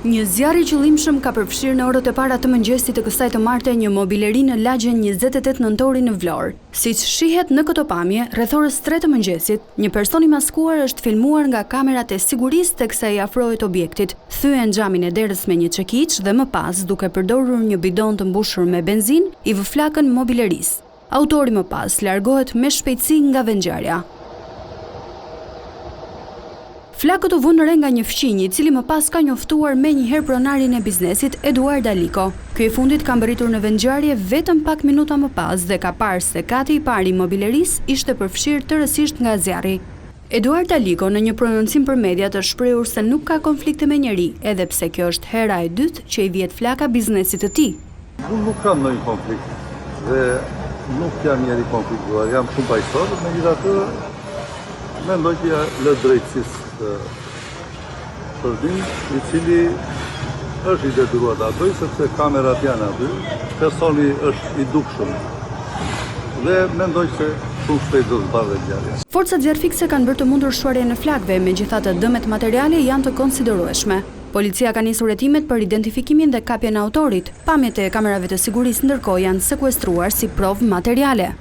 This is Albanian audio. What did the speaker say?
Një zjarr i qëllimshëm ka përfshirë në orët e para të mëngjesit të kësaj të marte një mobileri në lagjen 28 nëntori në Vlorë. Siç shihet në këto pamje, rreth orës 3 të mëngjesit, një person i maskuar është filmuar nga kamerat e sigurisë teksa i afrohet objektit, thyen xhamin e derës me një çekiç dhe më pas, duke përdorur një bidon të mbushur me benzinë, i vë flakën mobilerisë. Autori më pas largohet me shpejtësi nga vendngjarja. Flakët u vënë re nga një fqinj, i cili më pas ka njoftuar menjëherë pronarin e biznesit Eduard Aliko. Ky i fundit ka mbërritur në vendngjarje vetëm pak minuta më pas dhe ka parë se kati i parë i mobilerisë ishte përfshirë tërësisht nga zjarri. Eduard Aliko në një prononcim për mediat është shprehur se nuk ka konflikte me njeri, edhe pse kjo është hera e dytë që i vjet flaka biznesit të tij. Unë nuk kam ndonjë konflikt dhe nuk jam njeri konfliktuar, jam shumë paqësor, megjithatë mendoj që lë drejtësisë shërbim i cili është i detyruar të bëjë sepse kamerat janë aty, personi është i dukshëm dhe mendoj se shumë shpejt do të barë ngjarja. Forcat zjarrfikse kanë bërë të mundur shuarjen e flakëve, megjithatë dëmet materiale janë të konsiderueshme. Policia ka nisur hetimet për identifikimin dhe kapjen e autorit. Pamjet e kamerave të sigurisë ndërkohë janë sekuestruar si provë materiale.